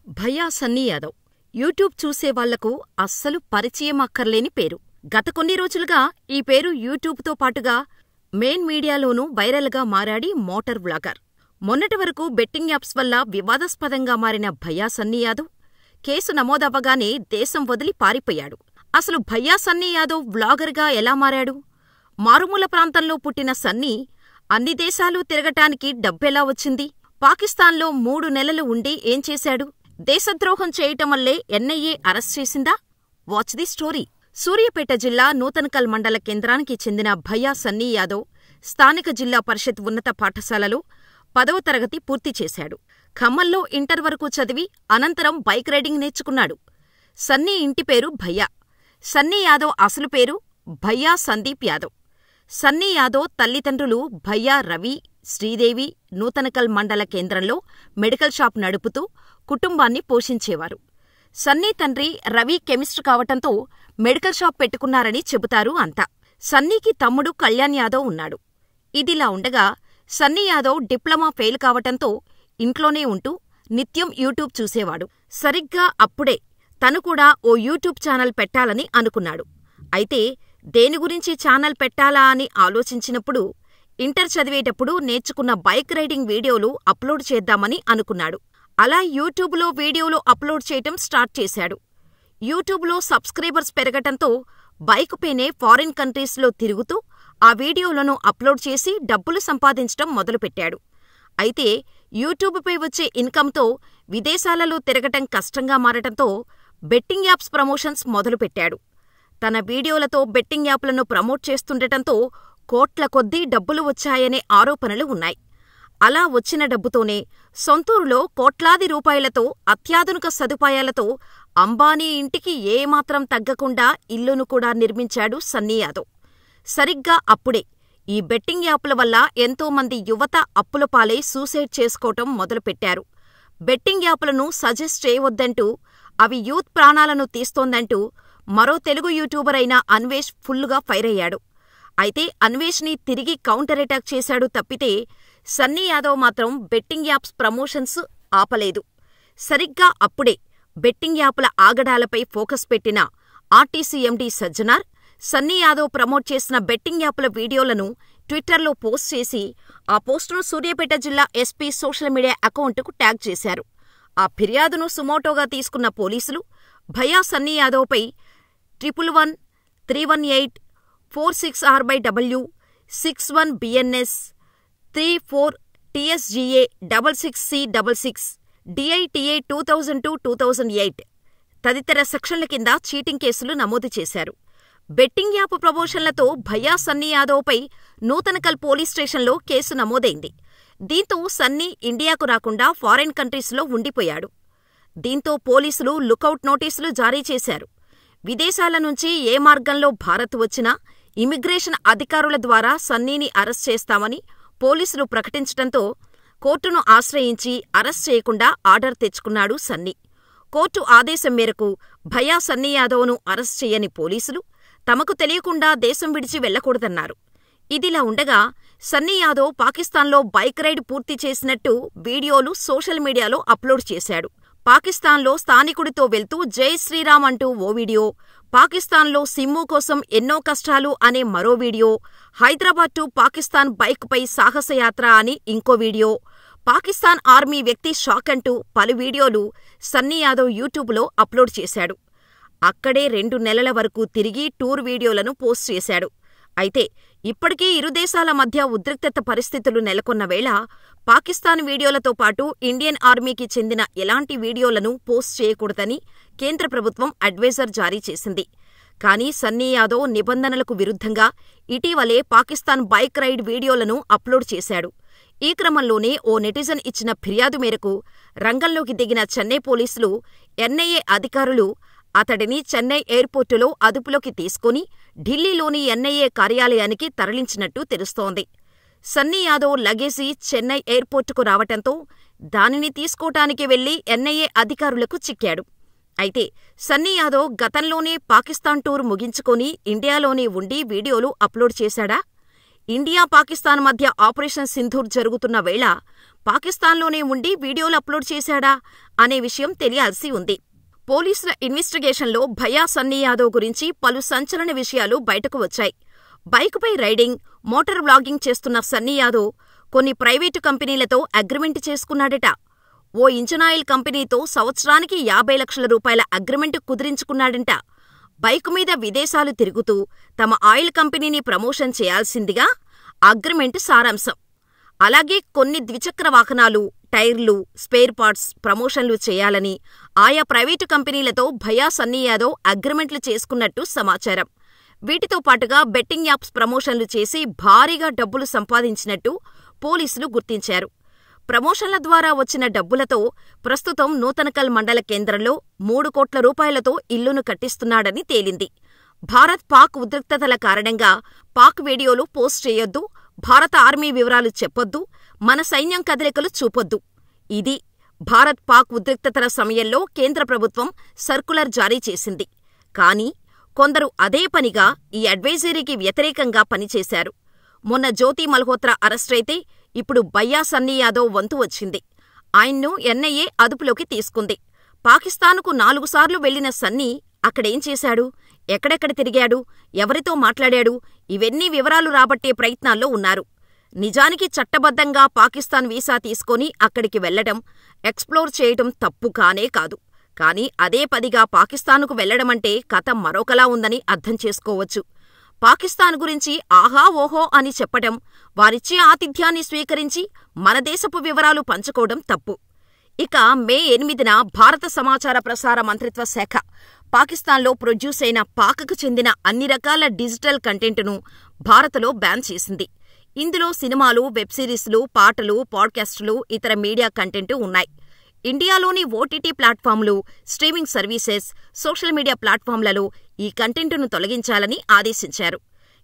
భయ్యా సన్నీ యాదవ్ యూట్యూబ్ చూసేవాళ్లకు అస్సలు పరిచయం అక్కర్లేని పేరు. గత కొన్ని రోజులుగా ఈ పేరు యూట్యూబ్తో పాటుగా మెయిన్ మీడియాలోనూ వైరల్గా మారాడి మోటార్ వ్లాగర్. మొన్నటి వరకు బెట్టింగ్ యాప్స్ వల్ల వివాదాస్పదంగా మారిన భయ్యా సన్నీ యాదవ్ కేసు నమోదవ్వగానే దేశం వదిలి పారిపోయాడు. అసలు భయ్యా సన్నీ యాదవ్ వ్లాగర్గా ఎలా మారాడు? మారుమూల ప్రాంతంలో పుట్టిన సన్నీ అన్ని దేశాలు తిరగటానికి డబ్బెలా వచ్చింది? పాకిస్తాన్లో 3 నెలలు ఉండి ఏం చేశాడు? దేశద్రోహం చేయటం వల్లే ఎన్ఐఏ అరెస్ట్ చేసిందా? Watch the story. సూర్యాపేట జిల్లా నూతనకల్ మండల కేంద్రానికి చెందిన భయ్యా సన్నీ యాదవ్ స్థానిక జిల్లా పరిషత్ ఉన్నత పాఠశాలలో 10వ తరగతి పూర్తి చేశాడు. ఖమ్మంలో ఇంటర్ వరకు చదివి అనంతరం బైక్ రైడింగ్ నేర్చుకున్నాడు. సన్నీ ఇంటి పేరు భయ్యా. సన్నీ యాదవ్ అసలు పేరు భయ్యా సందీప్ యాదవ్. సన్నీ యాదవ్ తల్లిదండ్రులు భయ్యా రవి, శ్రీదేవి నూతనకల్ మండల కేంద్రంలో మెడికల్ షాప్ నడుపుతూ కుటుంబాన్ని పోషించేవారు. సన్నీ తండ్రి రవి కెమిస్ట్ కావటంతో మెడికల్ షాప్ పెట్టుకున్నారని చెబుతారు అంతా. సన్నీకి తమ్ముడు కళ్యాణ్ యాదవ్ ఉన్నాడు. ఇదిలా ఉండగా సన్నీ యాదవ్ డిప్లొమా ఫెయిల్ కావటంతో ఇంట్లోనే ఉంటూ నిత్యం యూట్యూబ్ చూసేవాడు. సరిగ్గా అప్పుడే తను కూడా ఓ యూట్యూబ్ ఛానల్ పెట్టాలని అనుకున్నాడు. అయితే దేని గురించి ఛానల్ పెట్టాలా అని ఆలోచించినప్పుడు ఇంటర్ చదివేటప్పుడు నేర్చుకున్న బైక్ రైడింగ్ వీడియోలు అప్లోడ్ చేద్దామని అనుకున్నాడు. అలా యూట్యూబ్లో వీడియోలు అప్లోడ్ చేయటం స్టార్ట్ చేశాడు. యూట్యూబ్లో సబ్స్క్రైబర్స్ పెరగటంతో బైక్ పైనే ఫారిన్ కంట్రీస్లో తిరుగుతూ ఆ వీడియోలను అప్లోడ్ చేసి డబ్బులు సంపాదించటం మొదలుపెట్టాడు. అయితే యూట్యూబ్పై వచ్చే ఇన్కంతో విదేశాలలో తిరగటం కష్టంగా మారటంతో బెట్టింగ్ యాప్స్ ప్రమోషన్స్ మొదలుపెట్టాడు. తన వీడియోలతో బెట్టింగ్ యాప్లను ప్రమోట్ చేస్తుండటంతో కోట్ల కొద్దీ డబ్బులు వచ్చాయనే ఆరోపణలు ఉన్నాయి. అలా వచ్చిన డబ్బుతోనే సొంతూరులో కోట్లాది రూపాయలతో అత్యాధునిక సదుపాయాలతో అంబానీ ఇంటికి ఏమాత్రం తగ్గకుండా ఇల్లును కూడా నిర్మించాడు సన్నీ యాదవ్. సరిగ్గా అప్పుడే ఈ బెట్టింగ్ యాప్ల వల్ల ఎంతోమంది యువత అప్పుల పాలై సూసైడ్ చేసుకోవటం మొదలుపెట్టారు. బెట్టింగ్ యాప్లను సజెస్ట్ చేయవద్దంటూ, అవి యూత్ ప్రాణాలను తీస్తోందంటూ మరో తెలుగు యూట్యూబర్ అయిన అన్వేష్ ఫుల్లుగా ఫైర్ అయ్యాడు. అయితే అన్వేష్ని తిరిగి కౌంటర్ అటాక్ చేశాడు తప్పితే సన్నీ యాదవ్ మాత్రం బెట్టింగ్ యాప్స్ ప్రమోషన్స్ ఆపలేదు. సరిగ్గా అప్పుడే బెట్టింగ్ యాప్ల ఆగడాలపై ఫోకస్ పెట్టిన RTC MD Sajjanar Sunny Yadav promote చేసిన బెట్టింగ్ యాప్ల వీడియోలను ట్విట్టర్లో పోస్ట్ చేసి ఆ పోస్టును సూర్యాపేట జిల్లా ఎస్పీ సోషల్ మీడియా అకౌంట్కు ట్యాగ్ చేశారు. ఆ ఫిర్యాదును సుమోటోగా తీసుకున్న పోలీసులు భయ్యా Sunny యాదవ్పై 111-318-46R/W 61 BNS 34 TSGA 66C66 DITA 2002-2008 తదితర సెక్షన్ల కింద చీటింగ్ కేసులు నమోదు చేశారు. బెట్టింగ్ యాప్ ప్రమోషన్లతో భయ్యా సన్నీ యాదవ్పై నూతనకల్ పోలీస్ స్టేషన్లో కేసు నమోదైంది. దీంతో సన్నీ ఇండియాకు రాకుండా ఫారిన్ కంట్రీస్లో ఉండిపోయాడు. దీంతో పోలీసులు లుకౌట్ నోటీసులు జారీ చేశారు. విదేశాల నుంచి ఏ మార్గంలో భారత్ వచ్చినా ఇమిగ్రేషన్ అధికారుల ద్వారా సన్నీని అరెస్ట్ చేస్తామని పోలీసులు ప్రకటించటంతో కోర్టును ఆశ్రయించి అరెస్ట్ చేయకుండా ఆర్డర్ తెచ్చుకున్నాడు సన్నీ. కోర్టు ఆదేశం మేరకు భయ్యా సన్నీ యాదవ్ను అరెస్ట్ చేయని పోలీసులు తమకు తెలియకుండా దేశం విడిచి వెళ్లకూడదన్నారు. ఇదిలా ఉండగా సన్నీ యాదవ్ పాకిస్తాన్లో బైక్ రైడ్ పూర్తి చేసినట్టు వీడియోలు సోషల్ మీడియాలో అప్లోడ్ చేశాడు. పాకిస్తాన్లో స్థానికుడితో వెళ్తూ జై శ్రీరామ్ అంటూ ఓ వీడియో, పాకిస్తాన్లో సిమ్ము కోసం ఎన్నో కష్టాలు అనే మరో వీడియో, హైదరాబాద్ టు పాకిస్తాన్ బైక్పై సాహసయాత్ర అని ఇంకో వీడియో, పాకిస్తాన్ ఆర్మీ వ్యక్తి షాక్ అంటూ పలు వీడియోలు సన్నీ యాదవ్ యూట్యూబ్లో అప్లోడ్ చేశాడు. అక్కడే 2 నెలల వరకు తిరిగి టూర్ వీడియోలను పోస్ట్ చేశాడు. అయితే ఇప్పటికీ ఇరు దేశాల మధ్య ఉద్రిక్తత పరిస్థితులు నెలకొన్న వేళ పాకిస్తాన్ వీడియోలతో పాటు ఇండియన్ ఆర్మీకి చెందిన ఎలాంటి వీడియోలను పోస్ట్ చేయకూడదని కేంద్ర ప్రభుత్వం అడ్వైజర్ జారీ చేసింది. కానీ సన్నీ యాదవ్ నిబంధనలకు విరుద్ధంగా ఇటీవలే పాకిస్తాన్ బైక్ రైడ్ వీడియోలను అప్లోడ్ చేశాడు. ఈ క్రమంలోనే ఓ నెటిజన్ ఇచ్చిన ఫిర్యాదు మేరకు రంగంలోకి దిగిన చెన్నై పోలీసులు, ఎన్ఐఏ అధికారులు అతడిని చెన్నై ఎయిర్పోర్టులో అదుపులోకి తీసుకుని ఢిల్లీలోని ఎన్ఐఏ కార్యాలయానికి తరలించినట్టు తెలుస్తోంది. సన్నీ యాదవ్ లగేజీ చెన్నై ఎయిర్పోర్టుకు రావటంతో దానిని తీసుకోటానికి వెళ్లి ఎన్ఐఏ అధికారులకు చిక్కాడు. అయితే సన్నీ యాదవ్ గతంలోనే పాకిస్తాన్ టూర్ ముగించుకొని ఇండియాలోనే ఉండి వీడియోలు అప్లోడ్ చేశాడా? ఇండియా పాకిస్తాన్ మధ్య ఆపరేషన్ సింధూర్ జరుగుతున్న వేళ పాకిస్తాన్లోనే ఉండి వీడియోలు అప్లోడ్ చేశాడా అనే విషయం తెలియాల్సి ఉంది. పోలీసుల ఇన్వెస్టిగేషన్లో భయ్యా సన్నీ యాదవ్ గురించి పలు సంచలన విషయాలు బయటకు వచ్చాయి. బైకుపై రైడింగ్, మోటార్ వ్లాగింగ్ చేస్తున్న సన్నీ యాదవ్ కొన్ని ప్రైవేటు కంపెనీలతో అగ్రిమెంట్ చేసుకున్నాడట. ఓ ఇంజనాయిల్ కంపెనీతో సంవత్సరానికి 50 లక్షల రూపాయల అగ్రిమెంట్ కుదిరించుకున్నాడంట. బైకు మీద విదేశాలు తిరుగుతూ తమ ఆయిల్ కంపెనీని ప్రమోషన్ చేయాల్సిందిగా అగ్రిమెంట్ సారాంశం. అలాగే కొన్ని ద్విచక్ర వాహనాలు, టైర్లు, స్పేర్ పార్ట్స్ ప్రమోషన్లు చేయాలని ఆయా ప్రైవేటు కంపెనీలతో భయ్యా సన్నీ యాదవ్ అగ్రిమెంట్లు చేసుకున్నట్టు సమాచారం. వీటితో పాటుగా బెట్టింగ్ యాప్స్ ప్రమోషన్లు చేసి భారీగా డబ్బులు సంపాదించినట్టు పోలీసులు గుర్తించారు. ప్రమోషన్ల ద్వారా వచ్చిన డబ్బులతో ప్రస్తుతం నూతనకల్ మండల కేంద్రంలో 3 కోట్ల రూపాయలతో ఇల్లును కట్టిస్తున్నాడని తేలింది. భారత్-పాక్ ఉద్రిక్తతల కారణంగా పాక్ వీడియోలు పోస్ట్ చేయొద్దు, భారత ఆర్మీ వివరాలు చెప్పొద్దు, మన సైన్యం కదలికలు చూపొద్దు. ఇది భారత్-పాక్ ఉద్రిక్తతల సమయంలో కేంద్ర ప్రభుత్వం సర్కులర్ జారీ చేసింది. కానీ కొందరు అదే పనిగా ఈ అడ్వైజరీకి వ్యతిరేకంగా పనిచేశారు. మొన్న జ్యోతి మల్హోత్రా అరెస్టైతే ఇప్పుడు భయ్యా సన్నీ యాదవ్ వంతు వచ్చింది. ఆయన్ను ఎన్ఐఏ అదుపులోకి తీసుకుంది. పాకిస్తాన్కు 4 సార్లు వెళ్లిన సన్నీ అక్కడేం చేశాడు, ఎక్కడెక్కడ తిరిగాడు, ఎవరితో మాట్లాడాడు, ఇవన్నీ వివరాలు రాబట్టే ప్రయత్నాల్లో ఉన్నారు. నిజానికి చట్టబద్ధంగా పాకిస్తాన్ వీసా తీసుకొని అక్కడికి వెళ్లడం, ఎక్స్ప్లోర్ చేయటం తప్పు కానే కాదు. కానీ అదే పదిగా పాకిస్తాన్కు వెళ్లడమంటే కథ మరొకలా ఉందని అర్థం చేసుకోవచ్చు. పాకిస్తాన్ గురించి ఆహా ఓహో అని చెప్పటం, వారిచ్చే ఆతిథ్యాన్ని స్వీకరించి మన దేశపు వివరాలు పంచుకోవడం తప్పు. ఇక మే 8న భారత సమాచార ప్రసార మంత్రిత్వ శాఖ పాకిస్తాన్లో ప్రొడ్యూస్ అయిన పాక్కు చెందిన అన్ని రకాల డిజిటల్ కంటెంట్ను భారత్లో బ్యాన్ చేసింది. ఇందులో సినిమాలు, వెబ్ సిరీస్లు, పాటలు, పాడ్కాస్టులు, ఇతర మీడియా కంటెంట్ ఉన్నాయి. ఇండియాలోని ఓటీటీ ప్లాట్ఫామ్లు, స్ట్రీమింగ్ సర్వీసెస్, సోషల్ మీడియా ప్లాట్ఫామ్లలో ఈ కంటెంట్ను తొలగించాలని ఆదేశించారు.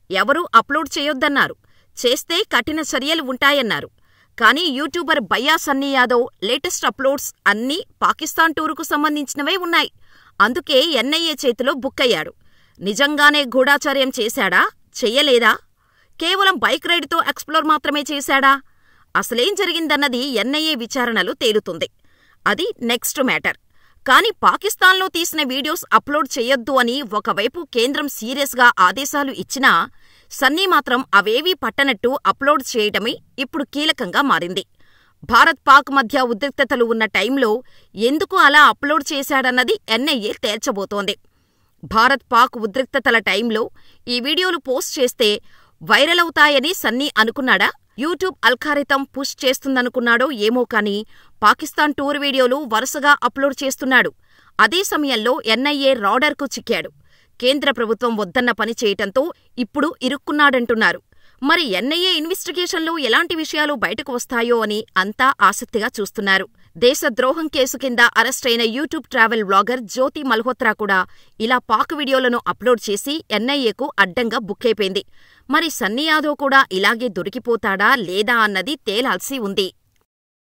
ఎవరూ అప్లోడ్ చేయొద్దన్నారు. చేస్తే కఠిన చర్యలు ఉంటాయన్నారు. కానీ యూట్యూబర్ భయ్యా సన్నీ యాదవ్ లేటెస్ట్ అప్లోడ్స్ అన్నీ పాకిస్తాన్ టూరుకు సంబంధించినవే ఉన్నాయి. అందుకే ఎన్ఐఏ చేతిలో బుక్కయ్యాడు. నిజంగానే గూఢాచార్యం చేశాడా, చెయ్యలేదా? కేవలం బైక్ రైడ్తో ఎక్స్ప్లోర్ మాత్రమే చేశాడా? అసలేం జరిగిందన్నది ఎన్ఐఏ విచారణలో తేలుతుంది. అది నెక్స్ట్ మ్యాటర్. కానీ పాకిస్తాన్లో తీసిన వీడియోస్ అప్లోడ్ చేయొద్దు అని ఒకవైపు కేంద్రం సీరియస్గా ఆదేశాలు ఇచ్చినా సన్నీ మాత్రం అవేవీ పట్టనట్టు అప్లోడ్ చేయటమే ఇప్పుడు కీలకంగా మారింది. భారత్-పాక్ మధ్య ఉద్రిక్తతలు ఉన్న టైంలో ఎందుకు అలా అప్లోడ్ చేశాడన్నది ఎన్ఐఏ తేల్చబోతోంది. భారత్-పాక్ ఉద్రిక్తతల టైంలో ఈ వీడియోలు పోస్ట్ చేస్తే వైరల్ అవుతాయని సన్నీ అనుకున్నాడా? యూట్యూబ్ అల్గారిథం పుష్ చేస్తుందనుకున్నాడో ఏమో కానీ పాకిస్తాన్ టూర్ వీడియోలు వరుసగా అప్లోడ్ చేస్తున్నాడు. అదే సమయంలో ఎన్ఐఏ రాడర్కు చిక్కాడు. కేంద్ర ప్రభుత్వం వద్దన్న పని చేయటంతో ఇప్పుడు ఇరుక్కున్నాడంటున్నారు. మరి ఎన్ఐఏ ఇన్వెస్టిగేషన్లో ఎలాంటి విషయాలు బయటకు వస్తాయో అని అంతా ఆసక్తిగా చూస్తున్నారు. దేశద్రోహం కేసు కింద అరెస్టైన యూట్యూబ్ ట్రావెల్ వ్లాగర్ జ్యోతి మల్హోత్రా కూడా ఇలా పాక్ వీడియోలను అప్లోడ్ చేసి ఎన్ఐఏకు అడ్డంగా బుక్కైపోయింది. మరి సన్నీ యాదవ్ కూడా ఇలాగే దొరికిపోతాడా లేదా అన్నది తేలాల్సి ఉంది.